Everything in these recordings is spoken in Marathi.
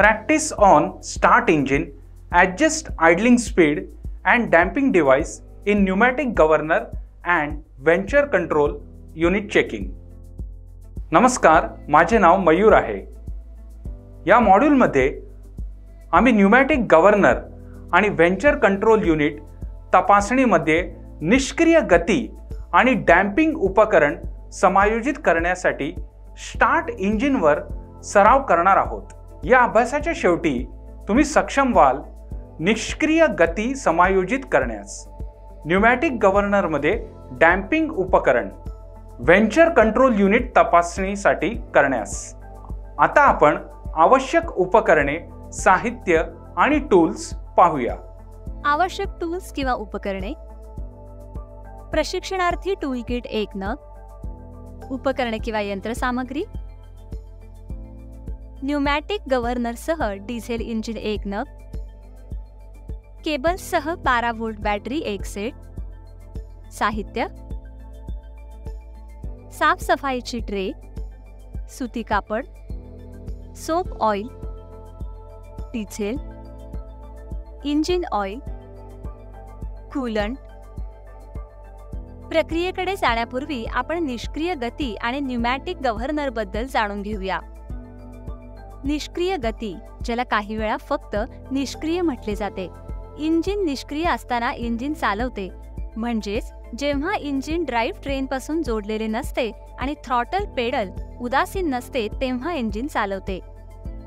Practice on start engine, adjust idling speed and damping device in pneumatic governor and venture control unit checking. नमस्कार, माझे नाव मयूर आहे. या मॉड्यूलमध्ये आम्ही न्यूमॅटिक गव्हर्नर आणि व्हेंचर कंट्रोल युनिट तपासणीमध्ये निष्क्रिय गती आणि डॅम्पिंग उपकरण समायोजित करण्यासाठी स्टार्ट इंजिनवर सराव करणार आहोत. या अभ्यासाच्या शेवटी तुम्ही सक्षम व्हाल निष्क्रिय गती समायोजित करण्यास, न्यूमॅटिक गव्हर्नरमध्ये डॅम्पिंग उपकरण, व्हेंचर कंट्रोल युनिट तपासणीसाठी करण्यास. आता आपण आवश्यक उपकरणे, साहित्य आणि टूल्स पाहूया. आवश्यक टूल्स किंवा उपकरणे: प्रशिक्षणार्थी टूलकिट 1 नग, उपकरणे किंवा यंत्रसामग्री, न्यूमॅटिक गव्हर्नरसह डिझेल इंजिन 1 नग, केबल्ससह 12 व्होल्ट बॅटरी 1 सेट. साहित्य: साफसफाईची ट्रे, सुती कापड, soap oil, diesel, engine oil, coolant. प्रक्रियेकडे जाण्यापूर्वी आपण निष्क्रिय गती आणि न्यूमॅटिक गव्हर्नर बद्दल जाणून घेऊया. निष्क्रिय गती, ज्याला काही वेळा फक्त निष्क्रिय म्हटले जाते. इंजिन निष्क्रिय असताना इंजिन चालवते, म्हणजेच जेव्हा इंजिन ड्राईव्ह ट्रेनपासून जोडलेले नसते आणि थ्रॉटल पेडल उदासीन नसते तेव्हा इंजिन चालवते.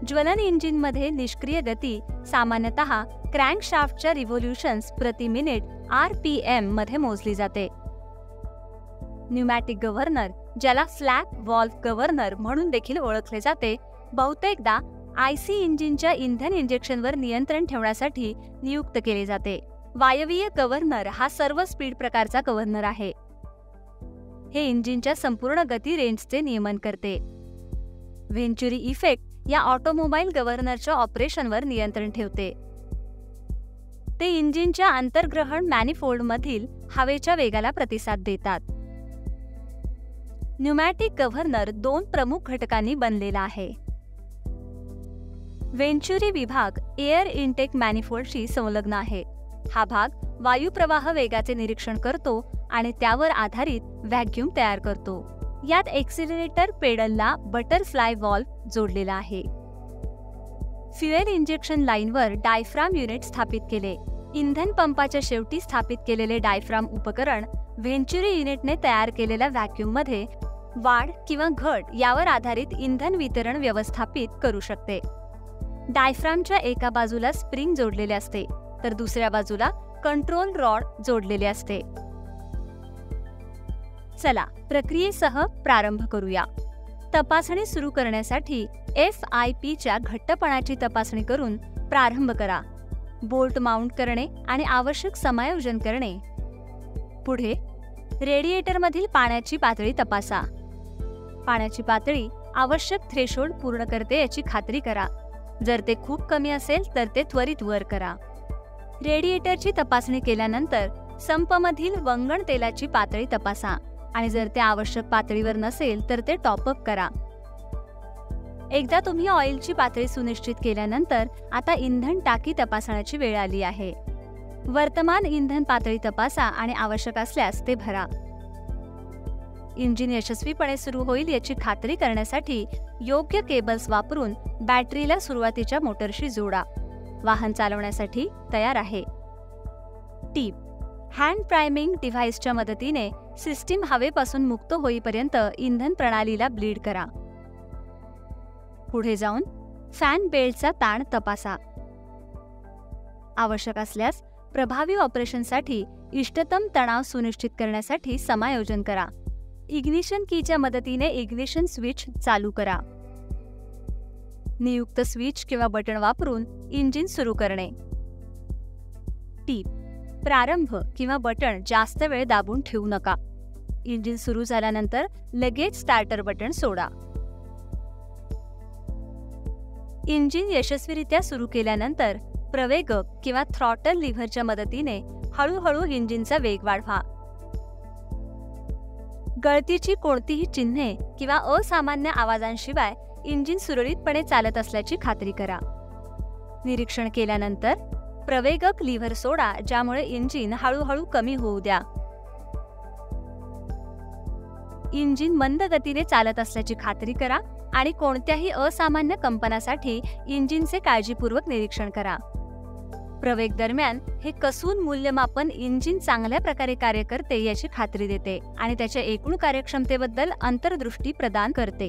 ज्वलन इंजिनमध्ये निष्क्रिय गती सामान्यतः क्रँकशाफ्टच्या रिव्होल्यूशन्स प्रति मिनिट RPM मध्ये मोजली जाते. न्यूमॅटिक गव्हर्नर, ज्याला फ्लॅप व्हॉल्व्ह गव्हर्नर म्हणून देखील ओळखले जाते, बहुतेकदा IC इंजिनच्या इंधन इंजेक्शनवर नियंत्रण ठेवण्यासाठी नियुक्त केले जाते. वायवीय गव्हर्नर हा सर्व स्पीड प्रकारचा गव्हर्नर आहे. हे इंजिनच्या संपूर्ण गती रेंजचे नियमन करते. व्हेंचुरी इफेक्ट या ऑटोमोबाईल गव्हर्नरच्या ऑपरेशनवर नियंत्रण ठेवते. ते इंजिनच्या अंतर्ग्रहण मॅनिफोल्डमधील हवेच्या वेगाला प्रतिसाद देतात. न्यूमॅटिक गव्हर्नर 2 प्रमुख घटकांनी बनलेला आहे. व्हेंचुरी विभाग एअर इनटेक मॅनिफोल्डशी संलग्न आहे. हा भाग वायुप्रवाह वेगाचे निरीक्षण करतो आणि त्यावर आधारित व्हॅक्यूम तयार करतो. यात एक्सिलरेटर पेडलला बटरफ्लाय व्हॉल्व्ह जोडलेला आहे. फ्युएल इंजेक्शन लाईनवर डायफ्राम युनिट स्थापित केले. इंधन पंपाच्या शेवटी स्थापित केलेले डायफ्राम उपकरण व्हेंचुरी युनिटने तयार केलेल्या व्हॅक्यूममध्ये वाढ किंवा घट यावर आधारित इंधन वितरण व्यवस्थापित करू शकते. डायफ्रामच्या एका बाजूला स्प्रिंग जोडलेले असते, तर दुसऱ्या बाजूला कंट्रोल रॉड जोडलेले असते. चला प्रक्रियेसह प्रारंभ करूया. तपासणी सुरू करण्यासाठी FIP-च्या घट्टपणाची तपासणी करून प्रारंभ करा. बोल्ट माउंट करणे आणि आवश्यक समायोजन करणे. पुढे रेडिएटरमधील पाण्याची पातळी तपासा. पाण्याची पातळी आवश्यक थ्रेशोल्ड पूर्ण करते याची खात्री करा. जर ते खूप कमी असेल तर ते त्वरित वर करा. रेडिएटरची तपासणी केल्यानंतर संपमधील वंगण तेलाची पातळी तपासा आणि जर ते आवश्यक पातळीवर नसेल तर ते टॉपअप करा. एकदा तुम्ही ऑइलची पातळी सुनिश्चित केल्यानंतर आता इंधन टाकी तपासण्याची वेळ आली आहे. वर्तमान इंधन पातळी तपासा आणि आवश्यक असल्यास ते भरा. इंजिन यशस्वीपणे सुरू होईल याची खात्री करण्यासाठी योग्य केबल्स वापरून बॅटरीला सुरुवातीच्या मोटरशी जोडा. वाहन चालवण्यासाठी तयार आहे. टीप: हँड प्रायमिंग डिव्हाइसच्या मदतीने सिस्टीम हवेपासून मुक्त होईपर्यंत इंधन प्रणालीला ब्लीड करा. पुढे जाऊन फॅन बेल्टचा ताण तपासा. आवश्यक असल्यास प्रभावी ऑपरेशनसाठी इष्टतम तणाव सुनिश्चित करण्यासाठी समायोजन करा. इग्निशन कीच्या मदतीने इग्निशन स्विच चालू करा. नियुक्त स्विच किंवा बटण वापरून इंजिन सुरू करणे. टीप: प्रारंभ किंवा बटण जास्त वेळ दाबून ठेवू नका. इंजिन सुरू झाल्यानंतर लगेच स्टार्टर बटण सोडा. इंजिन यशस्वीरित्या सुरू केल्यानंतर प्रवेगक किंवा थ्रॉटल लिव्हरच्या मदतीने हळूहळू इंजिनचा वेग वाढवा. गळतीची कोणतीही चिन्हे किंवा असामान्य आवाजांशिवाय इंजिन सुरळीतपणे चालत असल्याची खात्री करा. निरीक्षण केल्यानंतर प्रवेगक लिव्हर सोडा, ज्यामुळे इंजिन हळूहळू कमी होऊ द्या. इंजिन मंद गतीने चालत असल्याची खात्री करा आणि कोणत्याही असामान्य कंपनासाठी इंजिनचे काळजीपूर्वक निरीक्षण करा. प्रवेग दरम्यान हे कसून मूल्यमापन इंजिन चांगल्या प्रकारे कार्य करते याची खात्री देते आणि त्याच्या एकूण कार्यक्षमतेबद्दल अंतर्दृष्टी प्रदान करते.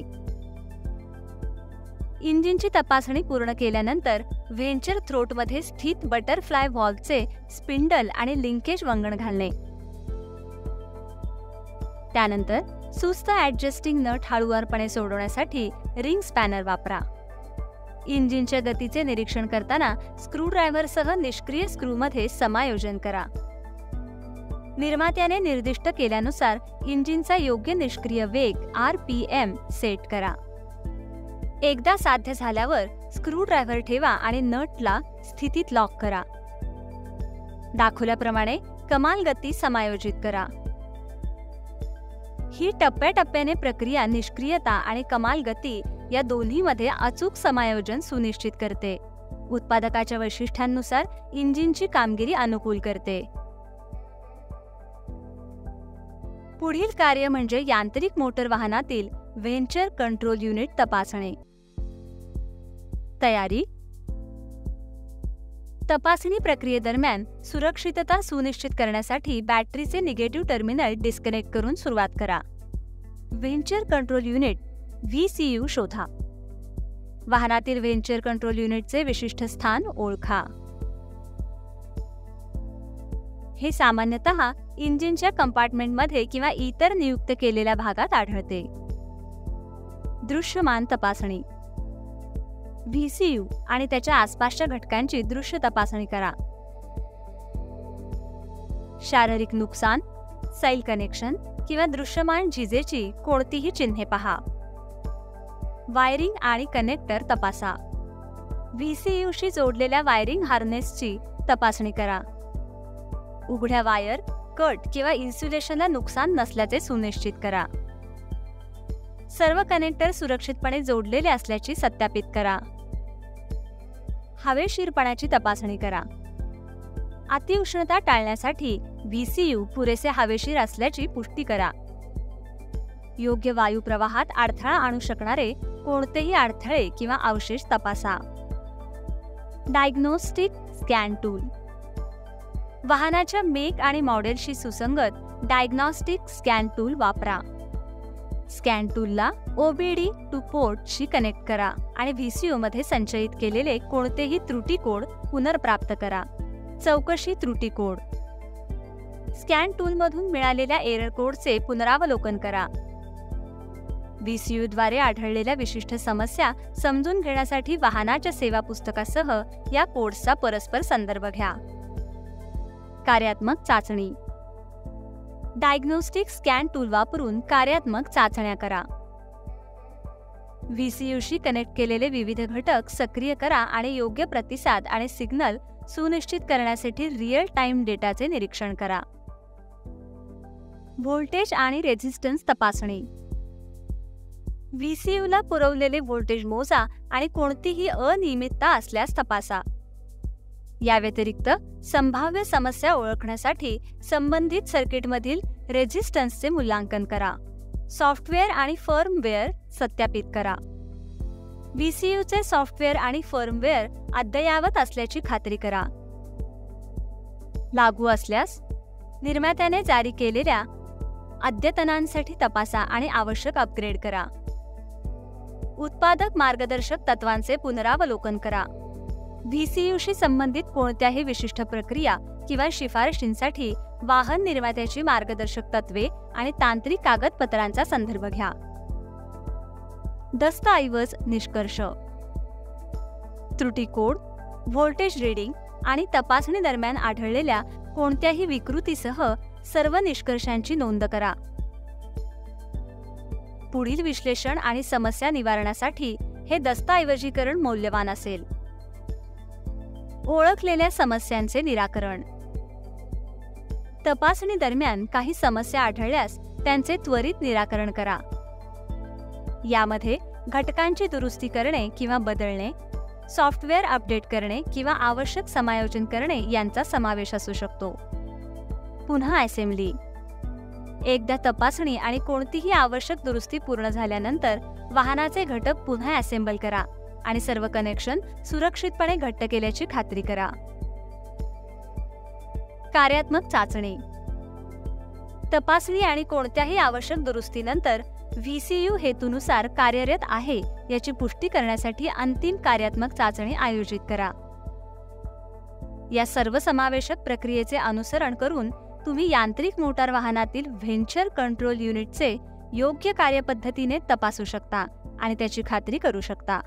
इंजिनची तपासणी पूर्ण केल्यानंतर व्हेंचर थ्रोटमध्ये स्थित बटरफ्लाय व्हॉल्व्हचे स्पिंडल आणि लिंकेज वंगण घालणे. त्यानंतर सुस्त ॲडजस्टिंग नट हळूवारपणे सोडवण्यासाठी रिंग स्पॅनर वापरा. इंजिनच्या गतीचे निरीक्षण करताना स्क्रूड्रायव्हरसह निष्क्रिय स्क्रूमध्ये समायोजन करा. निर्मात्याने निर्दिष्ट केल्यानुसार इंजिनचा योग्य निष्क्रिय वेग RPM सेट करा. एकदा साध्य झाल्यावर स्क्रूड्रायव्हर ठेवा आणि नटला स्थितीत लॉक करा. दाखवल्याप्रमाणे कमाल गती समायोजित करा. ही टप्प्याटप्प्याने प्रक्रिया निष्क्रियता आणि कमाल गती या दोन्हीमध्ये अचूक समायोजन सुनिश्चित करते. उत्पादकाच्या वैशिष्ट्यांनुसार इंजिनची कामगिरी अनुकूल करते. पुढील कार्य म्हणजे यांत्रिक मोटर वाहनातील व्हेंचर कंट्रोल युनिट तपासणे. तयारी. तपासणी प्रक्रियेदरम्यान सुरक्षितता सुनिश्चित करण्यासाठी बॅटरीचे निगेटिव्ह टर्मिनल डिस्कनेक्ट करून सुरुवात करा. व्हेंचर कंट्रोल युनिट VCU शोधा. वाहनातील व्हेंचर कंट्रोल युनिटचे विशिष्ट स्थान ओळखा. हे सामान्यतः इंजिनच्या कंपार्टमेंटमध्ये किंवा इतर नियुक्त केलेल्या भागात आढळते. दृश्यमान तपासणी. VCU आणि त्याच्या आसपासच्या घटकांची दृश्य तपासणी करा. शारीरिक नुकसान, सैल कनेक्शन किंवा दृश्यमान झिजेची कोणतीही चिन्हे पहा. वायरिंग आणि कनेक्टर तपासा. VCU शी जोडलेल्या वायरिंग हार्नेसची तपासणी करा. उघड्या वायर, कट किंवा इन्सुलेशनला नुकसान नसल्याचे सुनिश्चित करा. सर्व कनेक्टर सुरक्षितपणे जोडलेले असल्याची सत्यापित करा. हवेशीरपणाची तपासणी करा. अतिउष्णता टाळण्यासाठी VCU पुरेसे हवेशीर असल्याची पुष्टी करा. योग्य वायू प्रवाहात अडथळा आणू शकणारे कोणतेही अडथळे किंवा अवशेष तपासा. Diagnostic scan tool. वाहनाच्या मेक आणि मॉडेलशी सुसंगत डायग्नोस्टिक स्कॅन टूल वापरा. स्कॅन टूलला OBD टू पोर्टशी कनेक्ट करा आणि VCU मध्ये संचयित केलेले कोणतेही त्रुटी कोड पुनर्प्राप्त करा. चौकशी त्रुटी कोड. स्कॅन टूलमधून मिळालेल्या एरर कोडचे पुनरावलोकन करा. VCU द्वारे आढळलेल्या विशिष्ट समस्या समजून घेण्यासाठी वाहनाच्या सेवा पुस्तकासह या कोड्सचा परस्पर संदर्भ घ्या. कार्यात्मक चाचणी. डायग्नोस्टिक स्कॅन टूल वापरून कार्यात्मक चाचण्या करा. VCU शी कनेक्ट केलेले विविध घटक सक्रिय करा आणि योग्य प्रतिसाद आणि सिग्नल सुनिश्चित करण्यासाठी रिअल टाइम डेटाचे निरीक्षण करा. व्होल्टेज आणि रेझिस्टन्स तपासणी. VCU ला पुरवलेले व्होल्टेज मोजा आणि कोणतीही अनियमितता असल्यास तपासा. या व्यतिरिक्त संभाव्य समस्या ओळखण्यासाठी संबंधित सर्किटमधील रेझिस्टन्सचे मूल्यांकन करा. सॉफ्टवेअर आणि फर्मवेअर सत्यापित करा. VCU चे सॉफ्टवेअर आणि फर्मवेअर अद्ययावत असल्याची खात्री करा. लागू असल्यास निर्मात्याने जारी केलेल्या अद्यतनांसाठी तपासा आणि आवश्यक अपग्रेड करा. उत्पादक मार्गदर्शक तत्वांचे पुनरावलोकन करा. VCU शी संबंधित कोणत्याही विशिष्ट प्रक्रिया किंवा शिफारशींसाठी वाहन निर्मात्याची मार्गदर्शक तत्वे आणि तांत्रिक कागदपत्रांचा संदर्भ घ्या. दस्तऐवज निष्कर्ष. त्रुटी कोड, व्होल्टेज रीडिंग आणि तपासणी दरम्यान आढळलेल्या कोणत्याही विकृतीसह सर्व निष्कर्षांची नोंद करा. पुढील विश्लेषण आणि समस्या निवारणासाठी हे दस्तऐवजीकरण मौल्यवान असेल. ओळखलेल्या समस्यांचे निराकरण. तपासणी दरम्यान काही समस्या आढळल्यास त्यांचे त्वरित निराकरण करा. यामध्ये घटकांची दुरुस्ती करणे किंवा बदलणे, सॉफ्टवेअर अपडेट करणे किंवा आवश्यक समायोजन करणे यांचा समावेश असू शकतो. पुन्हा असेंब्ली. एकदा तपासणी आणि कोणतीही आवश्यक दुरुस्ती पूर्ण झाल्यानंतर वाहनाचे घटक पुन्हा असेंबल करा आणि सर्व कनेक्शन सुरक्षितपणे घट्ट केल्याची खात्री करा. कार्यात्मक चाचणी. तपासणी आणि कोणत्याही आवश्यक दुरुस्तीनंतर व्हीसीयू हेतूनुसार कार्यरत आहे याची पुष्टी करण्यासाठी अंतिम कार्यात्मक चाचणी आयोजित करा. या सर्व समावेशक प्रक्रियेचे अनुसरण करून तुम्ही यांत्रिक मोटार वाहनातील व्हेंचर कंट्रोल युनिटचे योग्य कार्यपद्धतीने तपासू शकता आणि त्याची खात्री करू शकता.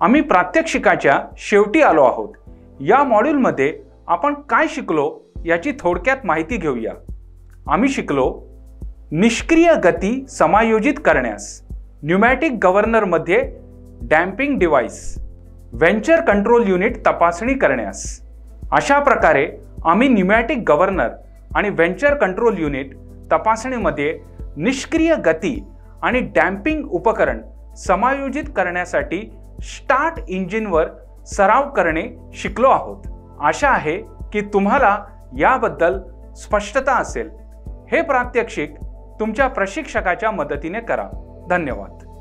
आम्ही प्रात्यक्षिकाच्या शेवटी आलो आहोत. या मॉड्यूलमध्ये आपण काय शिकलो याची थोडक्यात माहिती घेऊया. आम्ही शिकलो निष्क्रिय गती समायोजित करण्यास, न्यूमॅटिक गव्हर्नरमध्ये damping device, venturi control unit तपासणी करण्यास. अशा प्रकारे आम्ही न्यूमॅटिक गव्हर्नर आणि व्हेंचर कंट्रोल युनिट तपासणीमध्ये निष्क्रिय गती आणि डॅम्पिंग उपकरण समायोजित करण्यासाठी स्टार्ट इंजिनवर सराव करणे शिकलो आहोत. आशा आहे की तुम्हाला याबद्दल स्पष्टता असेल. हे प्रात्यक्षिक तुमच्या प्रशिक्षकाच्या मदतीने करा. धन्यवाद.